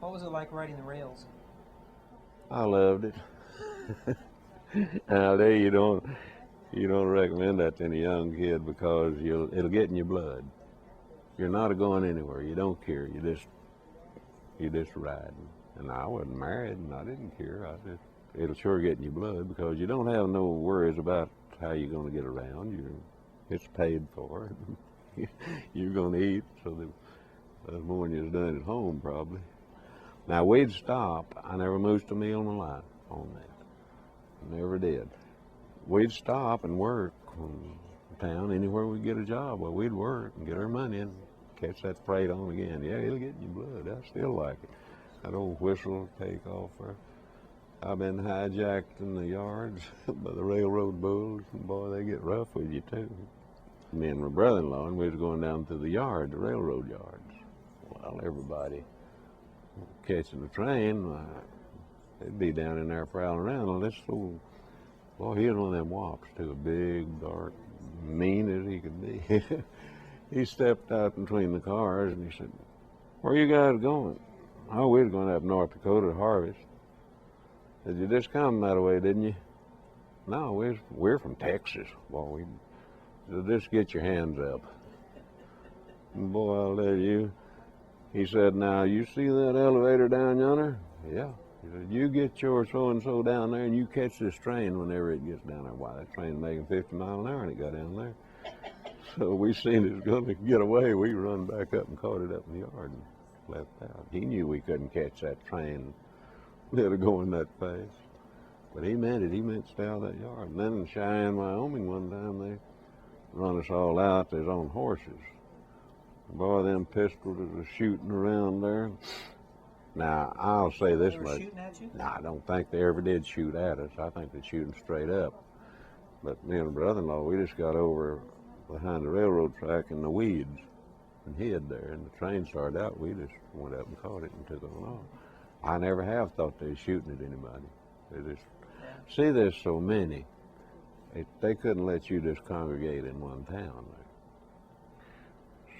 What was it like riding the rails? I loved it. Now there you don't recommend that to any young kid because it'll get in your blood. You're not going anywhere. You don't care. You just riding. And I wasn't married and I didn't care. It'll sure get in your blood because you don't have no worries about how you're going to get around. It's paid for. You're going to eat, so there's more than you've done at home probably. Now we'd stop. I never missed a meal in my life on that. Never did. We'd stop and work from town anywhere we'd get a job. Well, we'd work and get our money and catch that freight on again. Yeah, it'll get in your blood. I still like it. That old whistle take off there. I've been hijacked in the yards by the railroad bulls, and boy, they get rough with you too. Me and my brother-in-law, and we was going down through the yard, the railroad yards. Well, everybody catching the train, they'd be down in there prowling around. And this fool, boy, he was one of them wops too, big, dark, mean as he could be. He stepped out between the cars and he said, "Where you guys going?" "Oh, we was going up North Dakota to harvest." "Said, you just come that way, didn't you?" "No, we're from Texas." "Well, we said, just get your hands up." And boy, I'll tell you, he said, "Now, you see that elevator down yonder?" "Yeah." He said, "You get your so-and-so down there and you catch this train whenever it gets down there." Why, that train's making 50 miles an hour and it got down there. So we seen it was going to get away. We run back up and caught it up in the yard and left out. He knew we couldn't catch that train that was going that fast. But he meant it. He meant to stay out of that yard. And then in Cheyenne, Wyoming, one time they run us all out. There's on horses. Boy, them pistols that was shooting around there. Now, I'll say this They were much. shooting at you? No, I don't think they ever did shoot at us. I think they're shooting straight up. But me and my brother-in-law, we just got over behind the railroad track in the weeds and hid there. And the train started out. We just went up and caught it and took it on off. I never have thought they were shooting at anybody. They just see there's so many. They couldn't let you just congregate in one town there.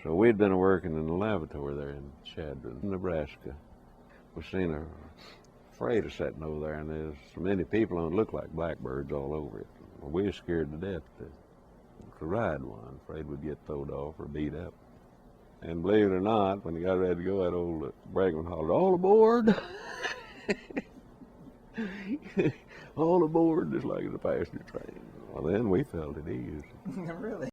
So we'd been working in the laboratory there in Chadron, Nebraska. We seen a freight sitting over there, and there's so many people on it, looked like blackbirds all over it. Well, we were scared to death to ride one, afraid we'd get towed off or beat up. And believe it or not, when he got ready to go, that old brakeman hollered, "All aboard!" All aboard, just like the passenger train. Well, then we felt at ease. Really?